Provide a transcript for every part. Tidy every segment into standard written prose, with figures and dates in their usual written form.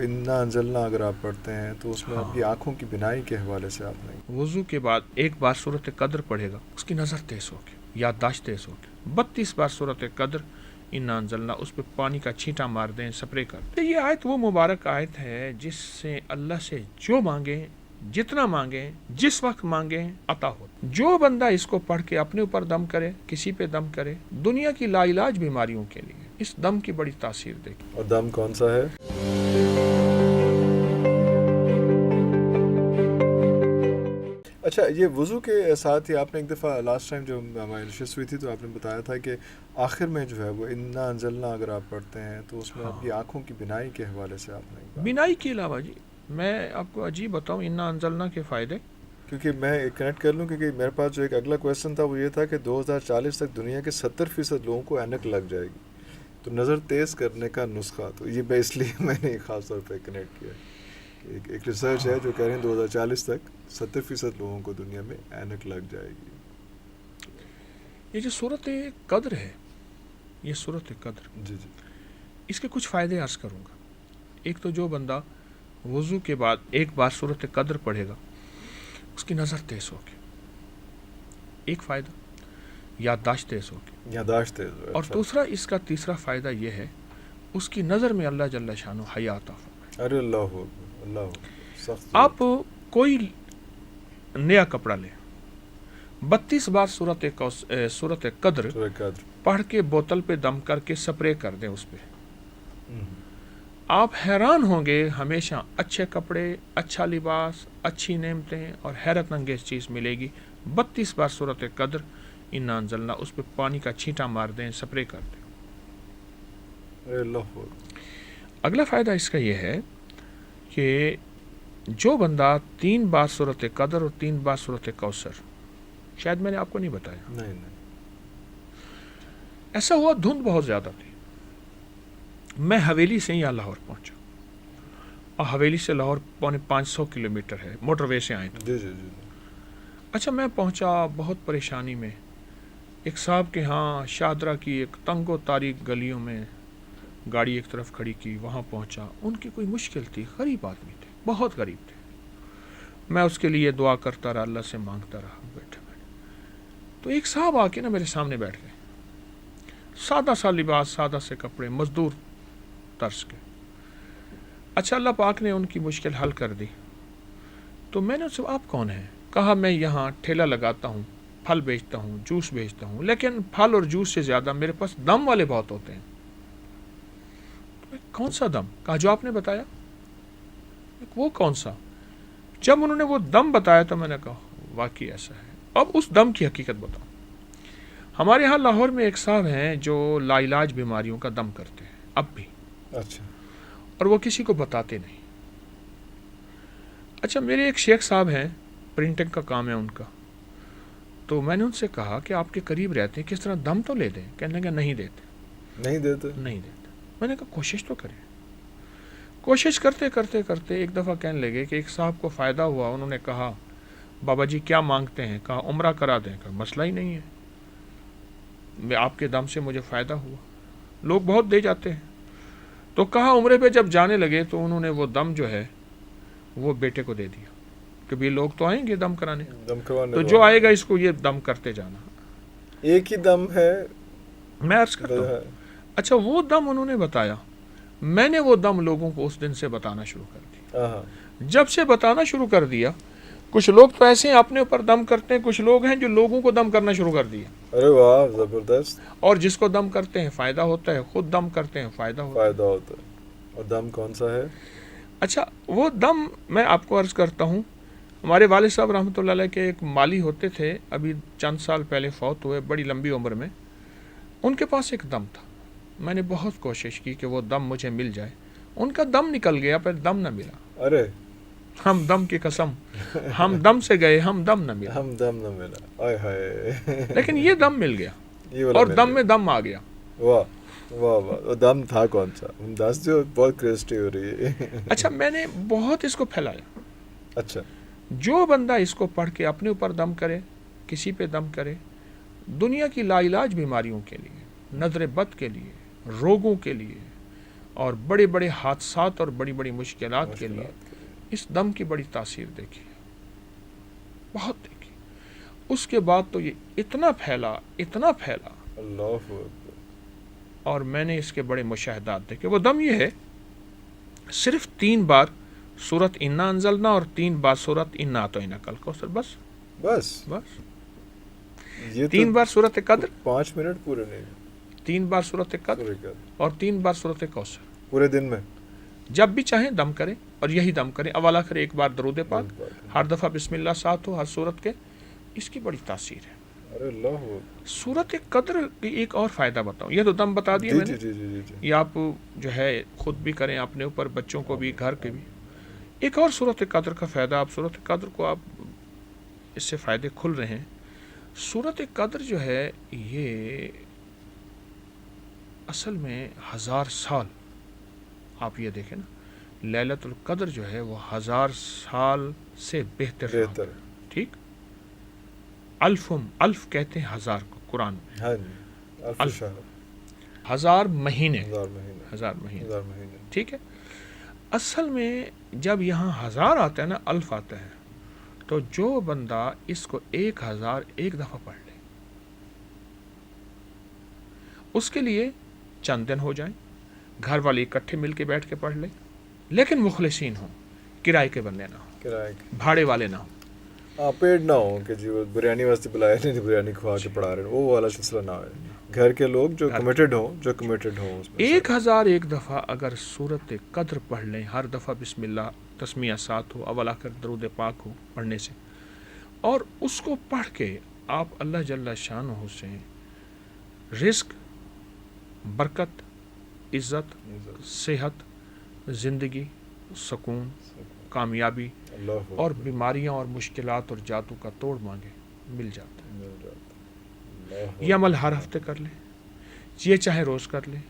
انا انزلنا اگر آپ پڑھتے ہیں تو اس میں ہاں، اپنی آنکھوں کی بینائی کے حوالے سے آپ نے وضو کے بعد ایک بار صورت قدر پڑھے گا، اس کی نظر تیز ہوگی، یادداشت تیز ہوگی۔ 32 بار صورت قدر انا انزلنا، اس پہ پانی کا چھینٹا مار دیں، سپرے کر دیں۔ یہ آیت وہ مبارک آیت ہے جس سے اللہ سے جو مانگیں، جتنا مانگیں، جس وقت مانگیں، عطا ہو۔ جو بندہ اس کو پڑھ کے اپنے اوپر دم کرے، کسی پہ دم کرے، دنیا کی لا علاج بیماریوں کے لیے اس دم کی بڑی تاثیر دے گی۔ اور دم کون سا ہے؟ اچھا، یہ وضو کے ساتھ ہی آپ نے ایک دفعہ لاسٹ ٹائم جو ہماری نشست ہوئی تھی تو آپ نے بتایا تھا کہ آخر میں جو ہے وہ انا انزلنا اگر آپ پڑھتے ہیں تو اس میں اپنی آنکھوں کی بینائی کے حوالے سے آپ نے بینائی کے علاوہ جی میں آپ کو عجیب بتاؤں، انا انزلنا کے فائدے، کیونکہ میں کنیکٹ کر لوں، کیونکہ میرے پاس جو ایک اگلا کویشچن تھا وہ یہ تھا کہ 2040 تک دنیا کے 70% لوگوں کو اینک لگ جائے گی، تو نظر تیز کرنے کا نسخہ، تو یہ میں اس لیے میں نے خاص طور پہ کنیکٹ کیا ایک ریسرچ ہے جو کہہ رہے ہیں 2040 تک 70% لوگوں کو دنیا میں اینک لگ جائے گی۔ یہ جو صورت قدر ہے، یہ صورت قدر، جی جی اس کے کچھ فائدے عرض کروں گا۔ ایک تو جو بندہ وضو کے بعد ایک بار صورت قدر پڑھے گا، اس کی نظر تیز ہوگی، ایک فائدہ، یادداشت تیز ہوگی، یادداشت تیز ہو۔ اور اچھا، دوسرا اس کا تیسرا فائدہ یہ ہے، اس کی نظر میں اللہ جل شانہ حیا عطا فرمائے۔ ارے اللہ اکبر، اللہ اکبر، سخت آپ کوئی نیا کپڑا لیں، 32 بار صورت قدر سورہ قدر۔ پڑھ کے بوتل پہ دم کر کے سپرے کر دیں اس پہ، آپ حیران ہوں گے، ہمیشہ اچھے کپڑے، اچھا لباس، اچھی نعمتیں اور حیرت انگیز چیز ملے گی۔ 32 بار صورت قدر انا انزلنا، اس پہ پانی کا چھینٹا مار دیں، سپرے کر دیں۔ ارے اللہ اکبر۔ اگلا فائدہ اس کا یہ ہے کہ جو بندہ 3 بار صورت قدر اور 3 بار صورت کوثر، شاید میں نے آپ کو نہیں بتایا، نہیں نہیں، ایسا ہوا دھند بہت زیادہ تھی، میں حویلی سے یہاں لاہور پہنچا، اور حویلی سے لاہور 500 کلومیٹر ہے، موٹر وے سے آئے تھے۔ جی جی جی۔ اچھا، میں پہنچا بہت پریشانی میں، ایک صاحب کے ہاں شاہدرہ کی ایک تنگ و تاریک گلیوں میں گاڑی ایک طرف کھڑی کی، وہاں پہنچا، ان کی کوئی مشکل تھی، غریب آدمی تھے، بہت غریب تھے، میں اس کے لیے دعا کرتا رہا، اللہ سے مانگتا رہا، بیٹھے تو ایک صاحب آ کے نا میرے سامنے بیٹھ گئے، سادہ سا لباس، سادہ سے کپڑے، مزدور طرز کے۔ اچھا، اللہ پاک نے ان کی مشکل حل کر دی، تو میں نے ان سے آپ کون ہیں؟ کہا میں یہاں ٹھیلا لگاتا ہوں، پھل بیچتا ہوں، جوس بیچتا ہوں، لیکن پھل اور جوس سے زیادہ میرے پاس دم والے بہت ہوتے ہیں۔ کون سا دم؟ کہا جو آپ نے بتایا۔ وہ کون سا؟ جب انہوں نے وہ دم بتایا تو میں نے کہا واقعی ایسا ہے۔ اب اس دم کی حقیقت بتاؤں، ہمارے ہاں لاہور میں ایک صاحب ہیں جو لا علاج بیماریوں کا دم کرتے ہیں اب بھی، اچھا، اور وہ کسی کو بتاتے نہیں۔ اچھا، میرے ایک شیخ صاحب ہیں، پرنٹنگ کا کام ہے ان کا، تو میں نے ان سے کہا کہ آپ کے قریب رہتے ہیں، کس طرح دم تو لے دیں؟ کہنے لگا نہیں دیتے، نہیں دیتے۔ نہیں دیتے۔ میں نے کہا کوشش تو کریں۔ کوشش کرتے کرتے کرتے ایک دفعہ کہنے لگے کہ ایک صاحب کو فائدہ ہوا، انہوں نے کہا بابا جی کیا مانگتے ہیں؟ کہا عمرہ کرا دیں۔ کہا مسئلہ ہی نہیں ہے، میں آپ کے دم سے مجھے فائدہ ہوا، لوگ بہت دے جاتے ہیں۔ تو کہا عمرے پہ جب جانے لگے تو انہوں نے وہ دم جو ہے وہ بیٹے کو دے دیا کہ بھی لوگ تو آئیں گے دم کرانے، دم کروانے تو جو آئے گا اس کو یہ دم کرتے جانا۔ ایک ہی دم ہے۔ میں عرض کرتا ہوں، اچھا وہ دم انہوں نے بتایا، میں نے وہ دم لوگوں کو اس دن سے بتانا شروع کر دیا۔ جب سے بتانا شروع کر دیا، کچھ لوگ تو ایسے ہیں اپنے اوپر دم کرتے ہیں، کچھ لوگ ہیں جو لوگوں کو دم کرنا شروع کر دیا۔ ارے واہ، زبردست۔ اور جس کو دم کرتے ہیں فائدہ ہوتا ہے، خود دم کرتے ہیں فائدہ ہوتا ہے۔ اور دم کون سا ہے؟ اچھا، وہ دم میں آپ کو عرض کرتا ہوں، ہمارے والد صاحب رحمۃ اللہ علیہ کے ایک مالی ہوتے تھے، ابھی چند سال پہلے فوت ہوئے، بڑی لمبی عمر میں، ان کے پاس ایک دم تھا، میں نے بہت کوشش کی کہ وہ دم مجھے مل جائے، ان کا دم نکل گیا پر دم نہ ملا۔ ارے ہم دم کی قسم، ہم دم سے گئے، ہم دم نہ ملا، ہم دم نہ ملا، آئے ہائے۔ لیکن یہ دم مل گیا، اور دم میں دم آ گیا۔ واہ واہ واہ، وہ دم تھا کون سا؟ دس جو بہت کریزٹی ہو رہی ہے۔ اچھا، میں نے بہت اس کو پھیلایا۔ اچھا، جو بندہ اس کو پڑھ کے اپنے اوپر دم کرے، کسی پہ دم کرے، دنیا کی لا علاج بیماریوں کے لیے، نظر بد کے لیے، روگوں کے لیے، اور بڑے بڑے حادثات اور بڑی بڑی مشکلات کے لیے اس دم کی بڑی تاثیر دیکھی ہے، بہت دیکھی۔ اس کے بعد تو یہ اتنا پھیلا اللہ اکبر۔ اور میں نے اس کے بڑے مشاہدات دیکھے۔ وہ دم یہ ہے، صرف 3 بار سورت انا انزلنا اور 3 بار سورت انا اعطیناک الکوثر، بس یہ 3 بار سورت قدر، 5 منٹ پورے نہیں 3 بار سورت قدر اور 3 بار سورت کوثر، پورے دن میں جب بھی چاہیں دم کریں اور یہی دم کریں، اول آخر ایک بار درود پاک، ہر دفعہ بسم اللہ ساتھ ہو ہر سورت کے، اس کی بڑی تاثیر ہے۔ ارے اللہ سورت قدر کی ایک اور فائدہ بتاؤں، یہ تو دم بتا دیا میں نے، یہ آپ جو ہے خود بھی کریں، اپنے اوپر، بچوں کو بھی، گھر کے بھی۔ ایک اور سورت قدر کا فائدہ، آپ سورت قدر کو آپ اس سے فائدے کھل رہے ہیں۔ سورت قدر جو ہے یہ اصل میں 1000 سال، آپ یہ دیکھیں نا، لیلۃ القدر جو ہے وہ 1000 سال سے بہتر ہے، ٹھیک؟ الف کہتے ہیں 1000 کو قرآن میں، الف 1000 مہینے، 1000 مہینے، ٹھیک ہے؟ اصل میں جب یہاں 1000 آتا ہے نا، الف آتا ہے، تو جو بندہ اس کو 1000 ایک دفعہ پڑھ لے، اس کے لیے چند دن ہو جائیں، گھر والے اکٹھے مل کے بیٹھ کے پڑھ لیں، لیکن مخلصین ہوں، کرائے کے بندے نہ ہوں، بھاڑے والے نہ ہوں، پیڑ نہ ہو کہ جی وہ بریانی واسطے بلایا نہیں، بریانی کھوا کے پڑھا رہے ہیں، وہ والا سلسلہ نہ ہو، گھر کے لوگ جو کمیٹڈ ہوں اس میں 1000 ایک دفعہ اگر سورت قدر پڑھ لیں، ہر دفعہ بسم اللہ تسمیہ ساتھ ہو، اول آخر درود پاک ہو پڑھنے سے، اور اس کو پڑھ کے آپ اللہ جل شانہ سے رزق، برکت، عزت، صحت، زندگی، سکون، کامیابی اور بیماریاں اور مشکلات اور جادو کا توڑ مانگے، مل جاتا ہے۔ یہ عمل ہر ہفتے کر لیں، یہ چاہے روز کر لیں،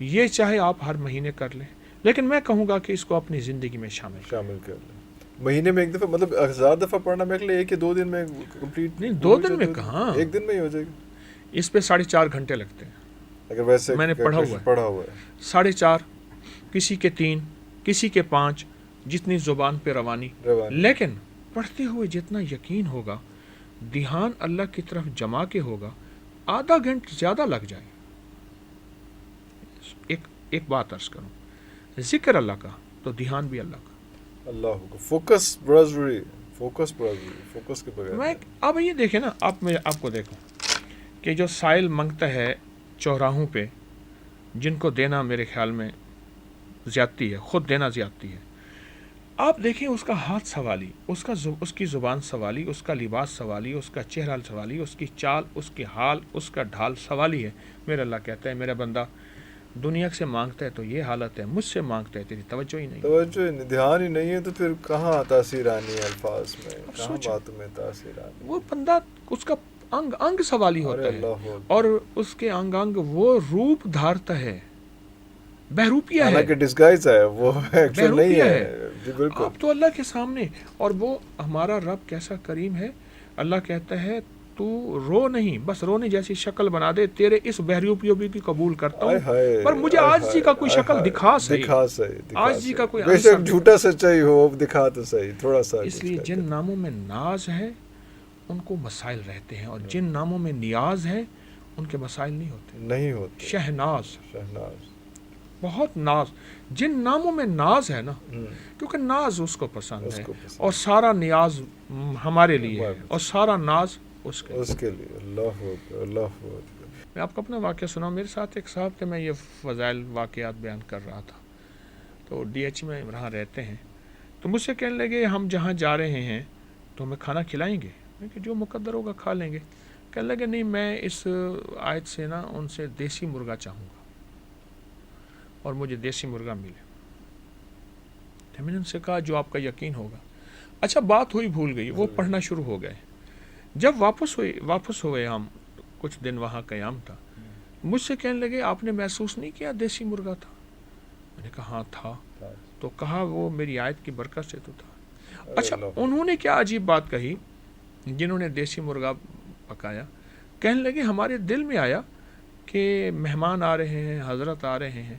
یہ چاہے آپ ہر مہینے کر لیں، لیکن میں کہوں گا کہ اس کو اپنی زندگی میں شامل کر لیں۔ مہینے میں ایک دفعہ، مطلب 1000 دفعہ پڑھنا میرے لیے ایک یا 2 دن میں کمپلیٹ؟ نہیں، 2 دن میں کہاں، ایک دن میں ہی ہو جائے گی۔ اس پہ 4.5 گھنٹے لگتے ہیں، اگر ویسے میں نے پڑھا ہوا ہے 4.5، کسی کے 3، کسی کے 5، جتنی زبان پہ روانی، لیکن پڑھتے ہوئے جتنا یقین ہوگا، دھیان اللہ کی طرف جما کے ہوگا، آدھا گھنٹہ زیادہ لگ جائے۔ ایک بات عرض کروں، ذکر اللہ کا تو دھیان بھی اللہ کا، اللہ کو فوکس بڑا ضروری، فوکس کے بغیر میں اب یہ دیکھیں نا، آپ کو دیکھو کہ جو سائل منگتا ہے چوراہوں پہ، جن کو دینا میرے خیال میں زیادتی ہے، خود دینا زیادتی ہے، آپ دیکھیں اس کا ہاتھ سوالی، اس کی زبان سوالی، اس کا لباس سوالی، اس کا چہرہ سوالی، اس کی چال، اس کی حال، اس کا ڈھال سوالی ہے۔ میرا اللہ کہتا ہے میرا بندہ دنیا سے مانگتا ہے تو یہ حالت ہے، مجھ سے مانگتا ہے تیری توجہ ہی نہیں، دھیان ہی نہیں ہے، تو پھر کہاں تاثیر آنی ہے الفاظ میں، کہاں باتوں میں تاثیر آنی؟ وہ بندہ اس کا انگ سوالی ہوتا ہے، اور اس کے انگ وہ روپ دھارتا ہے، بہروپیہ ہے، حالانکہ ڈسگائز ہے، وہ ایکچوئل نہیں ہے، جی بالکل۔ اب تو اللہ کے سامنے، اور وہ ہمارا رب کیسا کریم ہے، اللہ کہتا ہے تو رو نہیں، بس رونے جیسی شکل بنا دے، تیرے اس بہروپیوں کی قبول کرتا ہوں، پر مجھے عاجزی کا کوئی شکل دکھا صحیح، عاجزی کا کوئی بے شک جھوٹا سچائی ہو، دکھا تو صحیح تھوڑا سا۔ اس لیے جن ناموں میں ناز ہے ان کو مسائل رہتے ہیں، اور جن ناموں میں نیاز ہے ان کے مسائل نہیں ہوتے۔ شہناز، بہت ناز، جن ناموں میں ناز ہے نا، کیونکہ ناز اس کو پسند ہے، اور سارا نیاز ہمارے لیے ہے، اور سارا ناز اس کے لیے۔ اللہ میں آپ کو اپنا واقعہ سناؤں، میرے ساتھ ایک صاحب تھے، میں یہ فضائل واقعات بیان کر رہا تھا، تو ڈی ایچ میں وہاں رہتے ہیں، تو مجھ سے کہنے لگے ہم جہاں جا رہے ہیں تو ہمیں کھانا کھلائیں گے؟ میں کہ جو مقدر ہوگا کھا لیں گے۔ کہنے لگے نہیں، میں اس آیت سے نا ان سے دیسی مرغا چاہوں گا، اور مجھے دیسی مرغا ملے۔ میں نے ان سے کہا جو آپ کا یقین ہوگا۔ اچھا، بات ہوئی بھول گئی، وہ پڑھنا شروع ہو گئے۔ جب واپس ہوئے ہم، کچھ دن وہاں قیام تھا، مجھ سے کہنے لگے آپ نے محسوس نہیں کیا دیسی مرغا تھا؟ میں نے کہا ہاں تھا، تو کہا وہ میری آیت کی برکت سے تو تھا۔ اچھا، انہوں نے کیا عجیب بات کہی، جنہوں نے دیسی مرغا پکایا، کہنے لگے ہمارے دل میں آیا کہ مہمان آ رہے ہیں، حضرت آ رہے ہیں،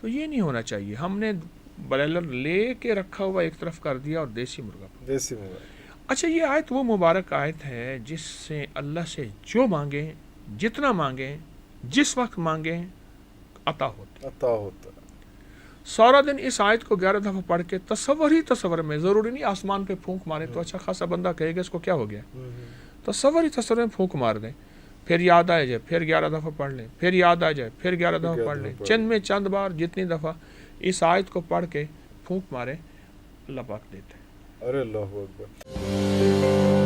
تو یہ نہیں ہونا چاہیے. ہم نے برائلر لے کے رکھا ہوا ایک طرف کر دیا اور دیسی مرغا. دیسی موبائل. اچھا یہ آیت وہ مبارک آیت ہے جس سے اللہ سے جو مانگیں، جتنا مانگیں، جس وقت مانگیں، عطا ہوتا. عطا ہوتا. سارا دن اس آیت کو 11 دفعہ پڑھ کے تصور میں، ضروری نہیں آسمان پہ پھونک مارے تو اچھا خاصا بندہ کہے گا اس کو کیا ہو گیا. تصور میں پھونک مار دیں، پھر یاد آ جائے، پھر 11 دفعہ پڑھ لیں، پھر یاد آ جائے، پھر 11 دفعہ پڑھ لیں. چند میں چند بار جتنی دفعہ اس آیت کو پڑھ کے پھونک مارے اللہ پاک دیتے ہیں. ارے اللہ اکبر.